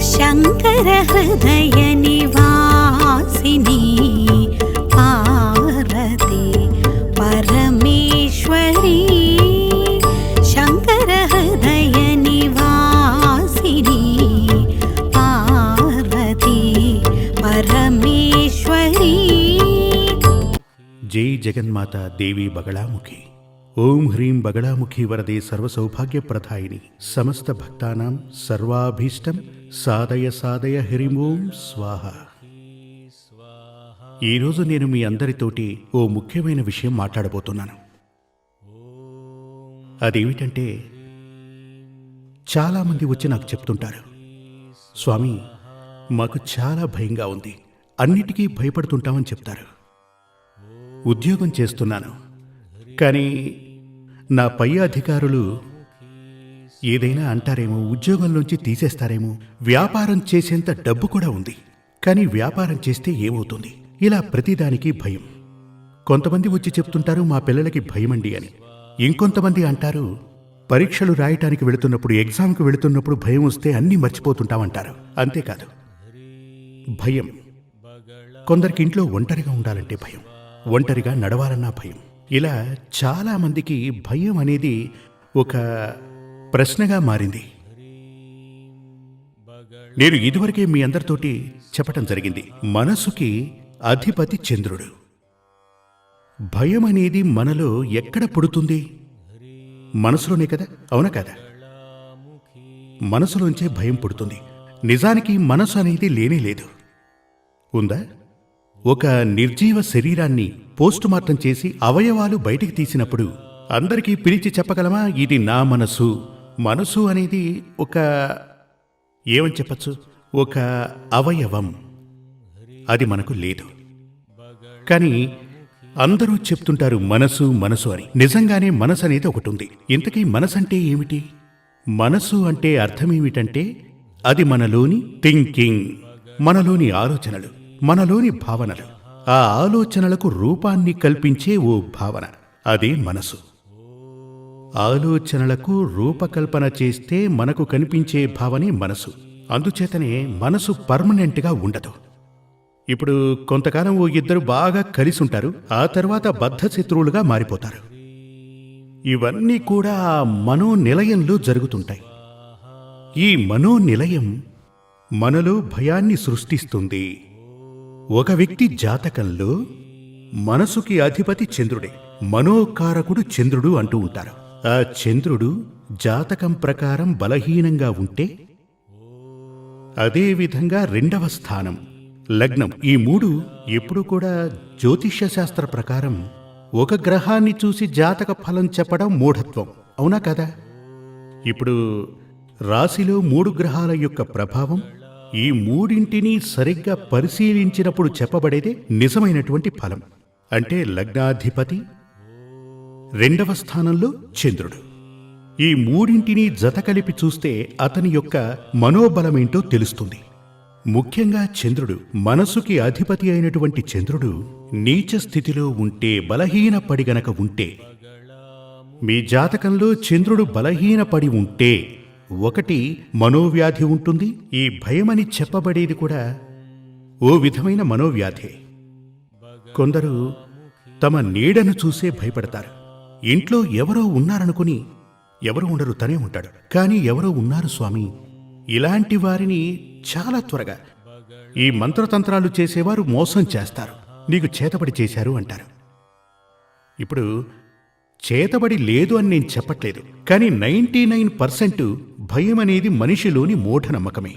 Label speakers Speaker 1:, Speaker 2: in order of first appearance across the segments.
Speaker 1: శంకర హృదయ నివాసిని పార్వతి పరమేశ్వరి శంకర హృదయ నివాసిని పార్వతి పరమేశ్వరి.
Speaker 2: జై జగన్మాత దేవి బగళాముఖి. ఓం హ్రీం బగళాముఖి వరదే సర్వసౌభాగ్యప్రదాయిని సమస్త భక్తానాం సర్వాభీష్టం సాధయ సాధయ హ్రీం ఓం స్వాహ. ఈరోజు నేను మీ అందరితోటి ఓ ముఖ్యమైన విషయం మాట్లాడబోతున్నాను. అదేమిటంటే, చాలామంది వచ్చి నాకు చెప్తుంటారు, స్వామి మాకు చాలా భయంగా ఉంది, అన్నిటికీ భయపడుతుంటామని చెప్తారు. ఉద్యోగం చేస్తున్నాను, కానీ నా పై అధికారులు ఏదైనా అంటారేమో, ఉద్యోగంలోంచి తీసేస్తారేమో, వ్యాపారం చేసేంత డబ్బు కూడా ఉంది, కానీ వ్యాపారం చేస్తే ఏమవుతుంది, ఇలా ప్రతిదానికి భయం. కొంతమంది వచ్చి చెప్తుంటారు మా పిల్లలకి భయమండి అని. ఇంకొంతమంది అంటారు పరీక్షలు రాయటానికి వెళుతున్నప్పుడు, ఎగ్జామ్కి వెళుతున్నప్పుడు భయం వస్తే అన్నీ మర్చిపోతుంటామంటారు. అంతేకాదు, భయం కొందరికి ఇంట్లో ఒంటరిగా ఉండాలంటే భయం, ఒంటరిగా నడవాలన్నా భయం. ఇలా చాలామందికి భయం అనేది ఒక ప్రశ్నగా మారింది. నేను ఇదివరకే మీ అందరితోటి చెప్పటం జరిగింది, మనసుకి అధిపతి చంద్రుడు. భయం అనేది మనలో ఎక్కడ పుడుతుంది? మనసులోనే కదా, అవునా కదా? మనసులోంచే భయం పుడుతుంది. నిజానికి మనసు అనేది లేనే లేదు. ఉందా? ఒక నిర్జీవ శరీరాన్ని పోస్టుమార్టం చేసి అవయవాలు బయటికి తీసినప్పుడు అందరికీ పిలిచి చెప్పగలమా, ఇది నా మనసు? మనసు అనేది ఏమని చెప్పచ్చు, ఒక అవయవం. అది మనకు లేదు. కానీ అందరూ చెప్తుంటారు మనసు మనసు అని. నిజంగానే మనసు అనేది ఒకటి ఉంది. ఇంతకీ మనసు అంటే ఏమిటి? మనసు అంటే అర్థమేమిటంటే, అది మనలోని థింకింగ్, మనలోని ఆలోచనలు, మనలోని భావనలు. ఆ ఆలోచనలకు రూపాన్ని కల్పించే ఓ భావన, అదే మనసు. ఆలోచనలకు రూపకల్పన చేస్తే మనకు కనిపించే భావనే మనసు. అందుచేతనే మనసు పర్మనెంట్గా ఉండదు. ఇప్పుడు కొంతకాలం ఓ ఇద్దరు బాగా కలిసి ఉంటారు, ఆ తర్వాత బద్ధశత్రువులుగా మారిపోతారు. ఇవన్నీ కూడా ఆ మనోనిలయంలో జరుగుతుంటాయి. ఈ మనోనిలయం మనలో భయాన్ని సృష్టిస్తుంది. ఒక వ్యక్తి జాతకంలో మనసుకి అధిపతి చంద్రుడే, మనోకారకుడు చంద్రుడు అంటూ ఉంటారు. ఆ చంద్రుడు జాతకం ప్రకారం బలహీనంగా ఉంటే, అదేవిధంగా రెండవ స్థానం, లగ్నం, ఈ మూడు ఎప్పుడు కూడా జ్యోతిష్య శాస్త్ర ప్రకారం ఒక గ్రహాన్ని చూసి జాతక ఫలం చెప్పడం మూఢత్వం, అవునా కదా? ఇప్పుడు రాశిలో 3 గ్రహాల యొక్క ప్రభావం, ఈ మూడింటిని సరిగ్గా పరిశీలించినప్పుడు చెప్పబడేదే నిజమైనటువంటి ఫలం. అంటే లగ్నాధిపతి, రెండవ స్థానంలో చంద్రుడు. ఈ మూడింటిని జత కలిపి చూస్తే అతని యొక్క మనోబలమేంటో తెలుస్తుంది. ముఖ్యంగా చంద్రుడు, మనసుకి అధిపతి అయినటువంటి చంద్రుడు నీచ స్థితిలో ఉంటే, బలహీనపడి గనక ఉంటే, మీ జాతకంలో చంద్రుడు బలహీనపడి ఉంటే, ఒకటి మనోవ్యాధి ఉంటుంది. ఈ భయమని చెప్పబడేది కూడా ఓ విధమైన మనోవ్యాధే. కొందరు తమ నీడను చూసే భయపడతారు. ఇంట్లో ఎవరో ఉన్నారనుకుని, ఎవరు ఉండరు, తనే ఉంటాడు, కానీ ఎవరో ఉన్నారు స్వామి. ఇలాంటి వారిని చాలా త్వరగా ఈ మంత్రతంత్రాలు చేసేవారు మోసం చేస్తారు. నీకు చేతబడి చేశారు అంటారు. ఇప్పుడు చేతబడి లేదు అని నేను చెప్పట్లేదు, కానీ 99% భయం అనేది మనిషిలోని మూఢనమ్మకమే.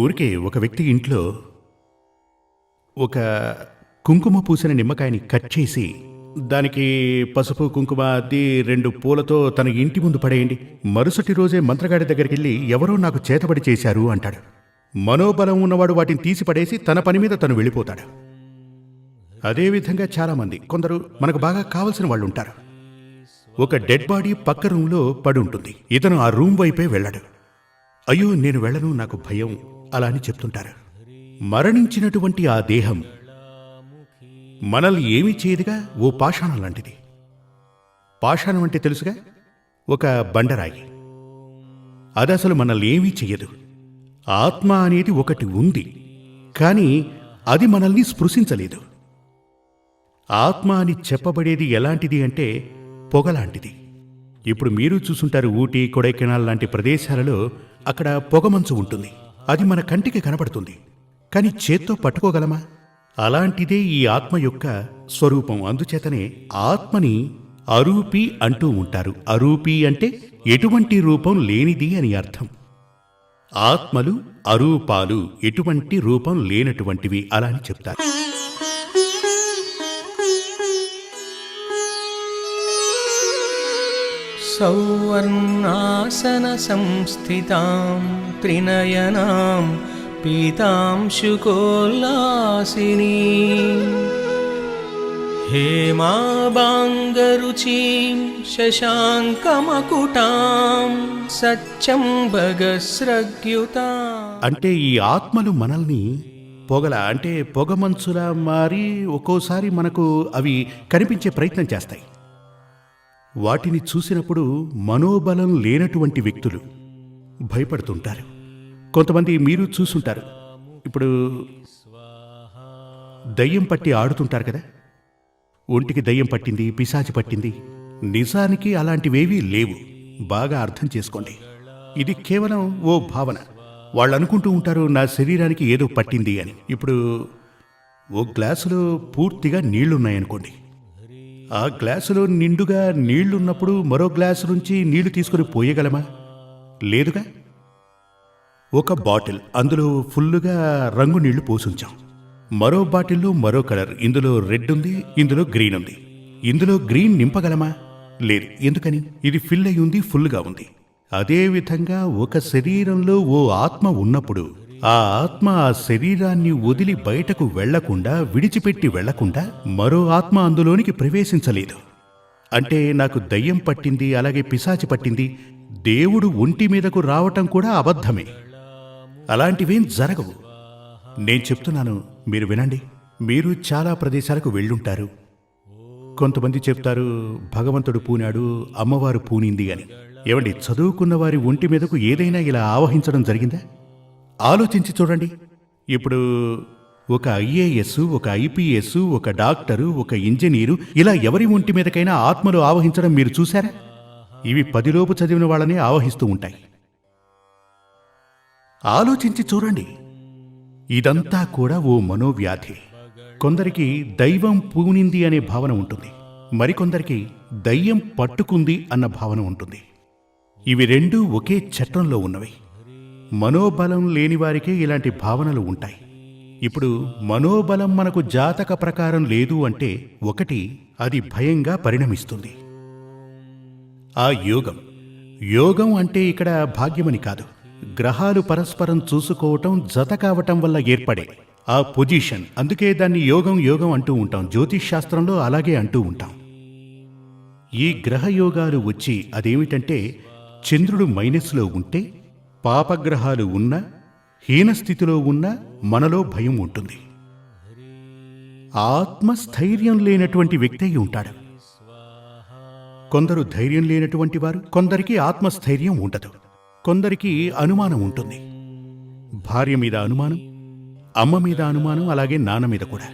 Speaker 2: ఊరికే ఒక వ్యక్తి ఇంట్లో ఒక కుంకుమ పూసిన నిమ్మకాయని కట్ చేసి, దానికి పసుపు కుంకుమ అద్ది 2 పూలతో తన ఇంటి ముందు పడేయండి, మరుసటి రోజే మంత్రగాడి దగ్గరికి వెళ్ళి ఎవరో నాకు చేతబడి చేశారు అంటాడు. మనోబలం ఉన్నవాడు వాటిని తీసి పడేసి తన పని మీద తను వెళ్ళిపోతాడు. అదేవిధంగా చాలామంది, కొందరు మనకు బాగా కావలసిన వాళ్ళు ఉంటారు. ఒక డెడ్ బాడీ పక్క రూంలో పడి ఉంటుంది, ఇతను ఆ రూమ్ వైపే వెళ్ళాడు. అయ్యో నేను వెళ్ళను, నాకు భయం, అలా అని చెప్తుంటారు. మరణించినటువంటి ఆ దేహం మనల్ని ఏమీ చేయదుగా, ఓ పాషాణం లాంటిది. పాషాణం అంటే తెలుసుగా, ఒక బండరాయి. అది అసలు మనల్ని ఏమీ చెయ్యదు. ఆత్మ అనేది ఒకటి ఉంది, కానీ అది మనల్ని స్పృశించలేదు. ఆత్మ అని చెప్పబడేది ఎలాంటిది అంటే పొగలాంటిది. ఇప్పుడు మీరు చూసుంటారు, ఊటీ, కొడైకెనాల్ లాంటి ప్రదేశాలలో అక్కడ పొగమంచు ఉంటుంది. అది మన కంటికి కనపడుతుంది, కానీ చేత్తో పట్టుకోగలమా? అలాంటిదే ఈ ఆత్మ యొక్క స్వరూపం. అందుచేతనే ఆత్మని అరూపి అంటూ ఉంటారు. అరూపి అంటే ఎటువంటి రూపం లేనిది అని అర్థం. ఆత్మలు అరూపాలు, ఎటువంటి రూపం లేనటువంటివి అలా అని చెప్తారు.
Speaker 3: సౌవర్ణాసన సంస్థితాం త్రినయనాం పీతాంశుకోల్లాసినీ హేమాబాంగరుచీం శశాంకమకుటాం సత్యంబగస్రగ్యుతాం.
Speaker 2: అంటే ఈ ఆత్మలు మనల్ని పొగల అంటే పొగమంచులా మారి ఒక్కోసారి మనకు అవి కనిపించే ప్రయత్నం చేస్తాయి. వాటిని చూసినప్పుడు మనోబలం లేనటువంటి వ్యక్తులు భయపడుతుంటారు. కొంతమంది మీరు చూసుంటారు, ఇప్పుడు దయ్యం పట్టి ఆడుతుంటారు కదా, ఒంటికి దయ్యం పట్టింది, పిశాచి పట్టింది. నిజానికి అలాంటివేవీ లేవు. బాగా అర్థం చేసుకోండి. ఇది కేవలం ఓ భావన. వాళ్ళు అనుకుంటూ ఉంటారు నా శరీరానికి ఏదో పట్టింది అని. ఇప్పుడు ఓ గ్లాసులో పూర్తిగా నీళ్లున్నాయనుకోండి. ఆ గ్లాసులో నిండుగా నీళ్లున్నప్పుడు మరో గ్లాసు నుంచి నీళ్లు తీసుకుని పోయగలమా? లేదుగా. ఒక బాటిల్, అందులో ఫుల్లుగా రంగు నీళ్లు పోసుంచాం. మరో బాటిల్లో మరో కలర్, ఇందులో రెడ్ ఉంది, ఇందులో గ్రీన్ ఉంది. ఇందులో గ్రీన్ నింపగలమా? లేదు. ఎందుకని? ఇది ఫిల్ అయి ఉంది, ఫుల్గా ఉంది. అదేవిధంగా ఒక శరీరంలో ఓ ఆత్మ ఉన్నప్పుడు ఆ ఆత్మ ఆ శరీరాన్ని వదిలి బయటకు వెళ్లకుండా, విడిచిపెట్టి వెళ్లకుండా మరో ఆత్మ అందులోనికి ప్రవేశించలేదు. అంటే నాకు దయ్యం పట్టింది, అలాగే పిశాచి పట్టింది, దేవుడు ఒంటి మీదకు రావటం కూడా అబద్ధమే. అలాంటివేం జరగవు. నేను చెప్తున్నాను, మీరు వినండి. మీరు చాలా ప్రదేశాలకు వెళ్ళుంటారు. కొంతమంది చెప్తారు భగవంతుడు పూనాడు, అమ్మవారు పూనింది అని. ఏమండి, చదువుకున్న వారి ఒంటి మీదకు ఏదైనా ఇలా ఆవహించడం జరిగిందా? ఆలోచించి చూడండి. ఇప్పుడు ఒక ఐఏఎస్, ఒక ఐపీఎస్, ఒక డాక్టరు, ఒక ఇంజనీరు, ఇలా ఎవరి ఒంటి మీదకైనా ఆత్మలు ఆవహించడం మీరు చూశారా? ఇవి 10 లోపు చదివిన వాళ్ళనే ఆవహిస్తూ ఉంటాయి. ఆలోచించి చూడండి. ఇదంతా కూడా ఓ మనోవ్యాధి. కొందరికి దైవం పూనింది అనే భావన ఉంటుంది, మరికొందరికి దయ్యం పట్టుకుంది అన్న భావన ఉంటుంది. ఇవి రెండూ ఒకే చట్టంలో ఉన్నవి. మనోబలం లేనివారికే ఇలాంటి భావనలు ఉంటాయి. ఇప్పుడు మనోబలం మనకు జాతక ప్రకారం లేదు అంటే, ఒకటి, అది భయంగా పరిణమిస్తుంది. ఆ యోగం అంటే ఇక్కడ భాగ్యమని కాదు, గ్రహాలు పరస్పరం చూసుకోవటం, జత కావటం వల్ల ఏర్పడే ఆ పొజిషన్. అందుకే దాన్ని యోగం అంటూ ఉంటాం. జ్యోతిష్ శాస్త్రంలో అలాగే అంటూ ఉంటాం. ఈ గ్రహయోగాలు వచ్చి అదేమిటంటే, చంద్రుడు మైనస్లో ఉంటే, పాపగ్రహాలు ఉన్నా, హీనస్థితిలో ఉన్నా మనలో భయం ఉంటుంది. ఆత్మస్థైర్యం లేనటువంటి వ్యక్తి అయి ఉంటాడు. కొందరు ధైర్యం లేనటువంటి వారు, కొందరికి ఆత్మస్థైర్యం ఉండదు. కొందరికి అనుమానం ఉంటుంది. భార్య మీద అనుమానం, అమ్మ మీద అనుమానం, అలాగే నాన్న మీద కూడా.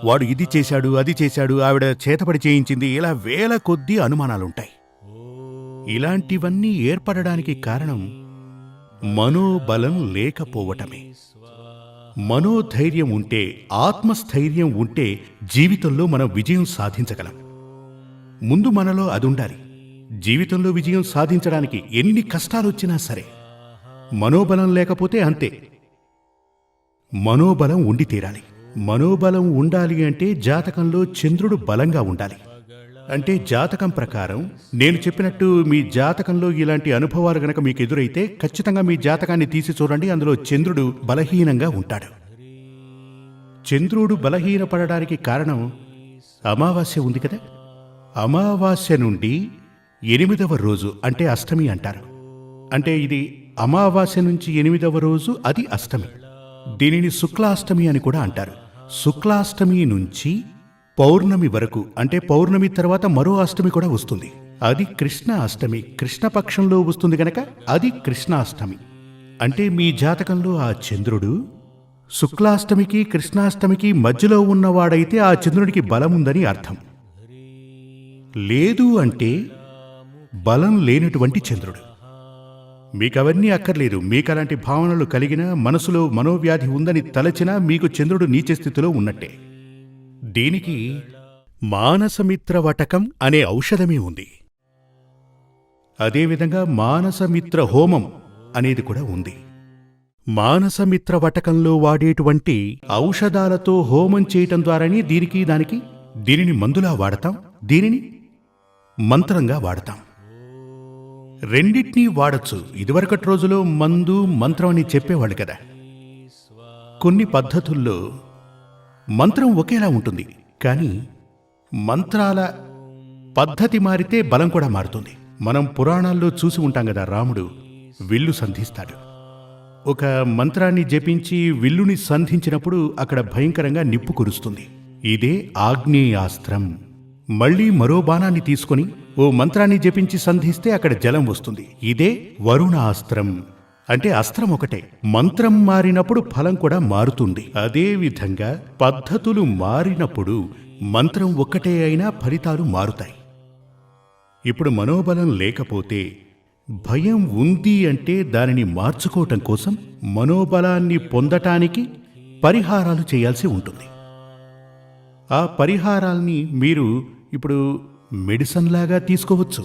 Speaker 2: వాడు ఇది చేశాడు, అది చేశాడు, ఆవిడ చేతపడి చేయించింది, ఇలా వేల కొద్దీ అనుమానాలుంటాయి. ఇలాంటివన్నీ ఏర్పడడానికి కారణం మనోబలం లేకపోవటమే. మనోధైర్యం ఉంటే, ఆత్మస్థైర్యం ఉంటే జీవితంలో మనం విజయం సాధించగలం. ముందు మనలో అదుండాలి. జీవితంలో విజయం సాధించడానికి ఎన్ని కష్టాలొచ్చినా సరే, మనోబలం లేకపోతే అంతే. మనోబలం ఉండి తీరాలి. మనోబలం ఉండాలి అంటే జాతకంలో చంద్రుడు బలంగా ఉండాలి. అంటే జాతకం ప్రకారం నేను చెప్పినట్టు మీ జాతకంలో ఇలాంటి అనుభవాలు గనక మీకు ఎదురైతే ఖచ్చితంగా మీ జాతకాన్ని తీసి చూడండి. అందులో చంద్రుడు బలహీనంగా ఉంటాడు. చంద్రుడు బలహీనపడడానికి కారణం అమావాస్య ఉంది కదా. అమావాస్య నుండి 8వ రోజు అంటే అష్టమి అంటారు. అంటే ఇది అమావాస్య నుంచి 8వ రోజు, అది అష్టమి. దీనిని శుక్లాష్టమి అని కూడా అంటారు. శుక్లాష్టమి నుంచి పౌర్ణమి వరకు, అంటే పౌర్ణమి తర్వాత మరో అష్టమి కూడా వస్తుంది. అది కృష్ణ అష్టమి. కృష్ణపక్షంలో వస్తుంది గనక అది కృష్ణాష్టమి. అంటే మీ జాతకంలో ఆ చంద్రుడు శుక్లాష్టమికి కృష్ణాష్టమికి మధ్యలో ఉన్నవాడైతే ఆ చంద్రుడికి బలముందని అర్థం. లేదు అంటే బలం లేనటువంటి చంద్రుడు. మీకవన్నీ అక్కర్లేదు. మీకలాంటి భావనలు కలిగినా, మనసులో మనోవ్యాధి ఉందని తలచినా మీకు చంద్రుడు నీచ స్థితిలో ఉన్నట్టే. దీనికి మానసమిత్రవటకం అనే ఔషధమే ఉంది. అదేవిధంగా మానసమిత్ర హోమం అనేది కూడా ఉంది. మానసమిత్ర వటకంలో వాడేటువంటి ఔషధాలతో హోమం చేయటం ద్వారానే దీనిని మందులా వాడతాం, దీనిని మంత్రంగా వాడతాం. రెండిటినీ వాడచ్చు. ఇదివరకటి రోజులో మందు మంత్రం అని చెప్పేవాళ్ళు కదా. కొన్ని పద్ధతుల్లో మంత్రం ఒకేలా ఉంటుంది, కానీ మంత్రాల పద్ధతి మారితే బలం కూడా మారుతుంది. మనం పురాణాల్లో చూసి ఉంటాం కదా, రాముడు విల్లు సంధిస్తాడు. ఒక మంత్రాన్ని జపించి విల్లుని సంధించినప్పుడు అక్కడ భయంకరంగా నిప్పు కురుస్తుంది. ఇదే ఆగ్నేయాస్త్రం. మళ్లీ మరో బాణాన్ని తీసుకొని ఓ మంత్రాన్ని జపించి సంధిస్తే అక్కడ జలం వస్తుంది. ఇదే వరుణాస్త్రం. అంటే అస్త్రం ఒకటే, మంత్రం మారినప్పుడు ఫలం కూడా మారుతుంది. అదే విధంగా పద్ధతులు మారినప్పుడు మంత్రం ఒక్కటే అయినా ఫలితాలు మారుతాయి. ఇప్పుడు మనోబలం లేకపోతే, భయం ఉంది అంటే దానిని మార్చుకోవటం కోసం మనోబలాన్ని పొందటానికి పరిహారాలు చేయాల్సి ఉంటుంది. ఆ పరిహారాల్ని మీరు ఇప్పుడు మెడిసిన్లాగా తీసుకోవచ్చు,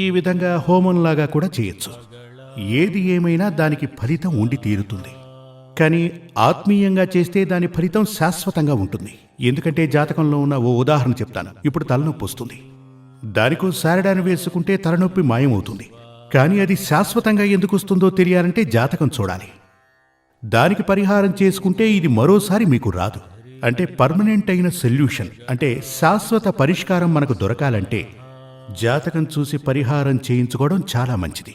Speaker 2: ఈ విధంగా హోమంలాగా కూడా చేయొచ్చు. ఏది ఏమైనా దానికి ఫలితం ఉండి తీరుతుంది. కానీ ఆత్మీయంగా చేస్తే దాని ఫలితం శాశ్వతంగా ఉంటుంది. ఎందుకంటే జాతకంలో ఉన్న ఓ ఉదాహరణ చెప్తాను. ఇప్పుడు తలనొప్పి వస్తుంది, దానికో సారడాన్ వేసుకుంటే తలనొప్పి మాయమవుతుంది. కానీ అది శాశ్వతంగా ఎందుకు వస్తుందో తెలియాలంటే జాతకం చూడాలి. దానికి పరిహారం చేసుకుంటే ఇది మరోసారి మీకు రాదు. అంటే పర్మనెంట్ అయిన సొల్యూషన్, అంటే శాశ్వత పరిష్కారం మనకు దొరకాలంటే జాతకం చూసి పరిహారం చేయించుకోవడం చాలా మంచిది.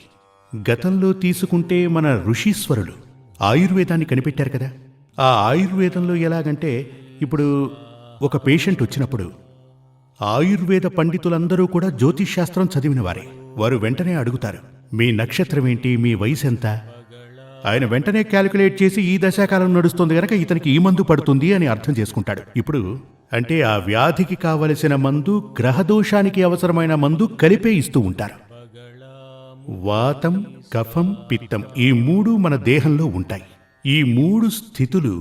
Speaker 2: గతంలో తీసుకుంటే మన ఋషీశ్వరులు ఆయుర్వేదాన్ని కనిపెట్టారు కదా. ఆ ఆయుర్వేదంలో ఎలాగంటే, ఇప్పుడు ఒక పేషెంట్ వచ్చినప్పుడు ఆయుర్వేద పండితులందరూ కూడా జ్యోతిష్శాస్త్రం చదివిన వారే. వారు వెంటనే అడుగుతారు, మీ నక్షత్రం ఏంటి, మీ వయసు ఎంత? ఆయన వెంటనే క్యాలిక్యులేట్ చేసి ఈ దశాకాలం నడుస్తుంది గనక ఇతనికి ఈ మందు పడుతుంది అని అర్థం చేసుకుంటాడు. ఇప్పుడు అంటే ఆ వ్యాధికి కావలసిన మందు, గ్రహదోషానికి అవసరమైన మందు కలిపే ఇస్తూ ఉంటారు. వాతం, కఫం, పిత్తం ఈ మూడు మన దేహంలో ఉంటాయి. ఈ మూడు స్థితులు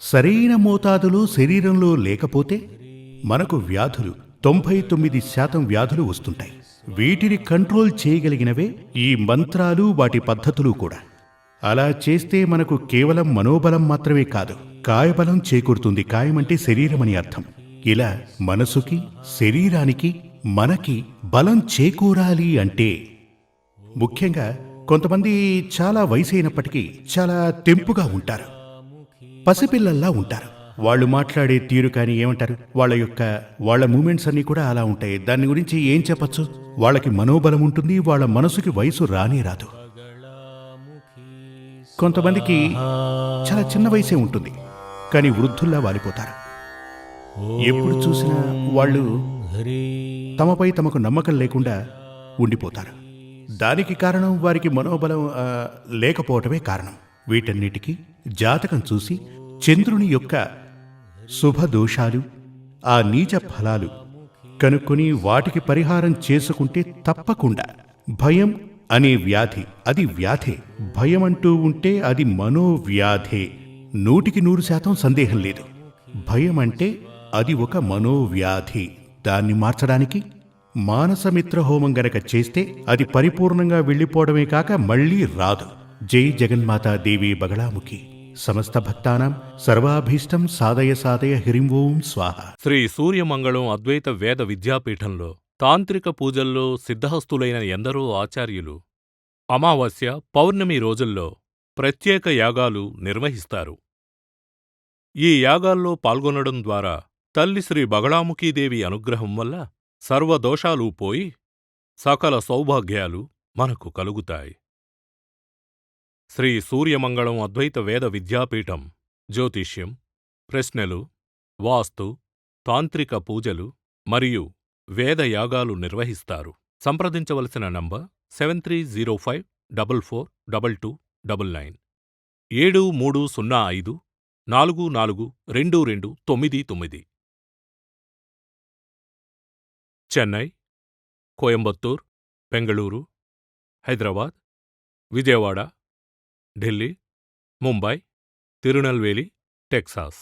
Speaker 2: సరైన మోతాదులో శరీరంలో లేకపోతే మనకు వ్యాధులు 99% వ్యాధులు వస్తుంటాయి. వీటిని కంట్రోల్ చేయగలిగినవే ఈ మంత్రాలు, వాటి పద్ధతులు కూడా. అలా చేస్తే మనకు కేవలం మనోబలం మాత్రమే కాదు, కాయబలం చేకూరుతుంది. కాయం అంటే శరీరం అని అర్థం. ఇలా మనసుకి, శరీరానికి, మనకి బలం చేకూరాలి అంటే ముఖ్యంగా కొంతమంది చాలా వయసైనప్పటికీ చాలా తెంపుగా ఉంటారు, పసిపిల్లల్లా ఉంటారు. వాళ్ళు మాట్లాడే తీరు కానీ ఏమంటారు, వాళ్ళ మూమెంట్స్ అన్నీ కూడా అలా ఉంటాయి. దాని గురించి ఏం చెప్పచ్చు? వాళ్ళకి మనోబలం ఉంటుంది, వాళ్ళ మనసుకి వయసు రానే రాదు. కొంతమందికి చాలా చిన్న వయసే ఉంటుంది, కానీ వృద్ధుల్లా వాలిపోతారు. ఎప్పుడు చూసినా వాళ్ళు తమపై తమకు నమ్మకం లేకుండా ఉండిపోతారు. దానికి కారణం వారికి మనోబలం లేకపోవటమే కారణం. వీటన్నిటికీ జాతకం చూసి చంద్రుని యొక్క శుభదోషాలు, ఆ నీచ ఫలాలు కనుక్కొని వాటికి పరిహారం చేసుకుంటే తప్పకుండా భయం అనే వ్యాధి, అది వ్యాధే. భయం అంటూ ఉంటే అది మనోవ్యాధే. 100% సందేహం లేదు. భయం అంటే అది ఒక మనోవ్యాధి. దాన్ని మార్చడానికి మానసమిత్ర హోమం గనక చేస్తే అది పరిపూర్ణంగా వెళ్ళిపోవడమే కాక మళ్లీ రాదు. జై జగన్మాతాదేవి బగళాముఖి. సమస్త భక్తానాం సర్వాభీష్టం సాధయ సాధయ హ్రీం ఓం స్వాహ.
Speaker 4: శ్రీ సూర్యమంగళం అద్వైత వేద విద్యాపీఠంలో తాంత్రిక పూజల్లో సిద్ధహస్తులైన ఎందరో ఆచార్యులు అమావాస్య, పౌర్ణమి రోజుల్లో ప్రత్యేక యాగాలు నిర్వహిస్తారు. ఈ యాగాల్లో పాల్గొనడం ద్వారా తల్లి శ్రీ బగళాముఖీదేవి అనుగ్రహం వల్ల సర్వదోషాలూ పోయి సకల సౌభాగ్యాలు మనకు కలుగుతాయి. శ్రీ సూర్యమంగళం అద్వైత వేద విద్యాపీఠం జ్యోతిష్యం, ప్రశ్నలు, వాస్తు, తాంత్రిక పూజలు మరియు వేదయాగాలు నిర్వహిస్తారు. సంప్రదించవలసిన నంబర్ 73054422 7305442299. చెన్నై, కోయంబత్తూర్, బెంగళూరు, హైదరాబాద్, విజయవాడ, ఢిల్లీ, ముంబై, తిరునల్వేలి, టెక్సాస్.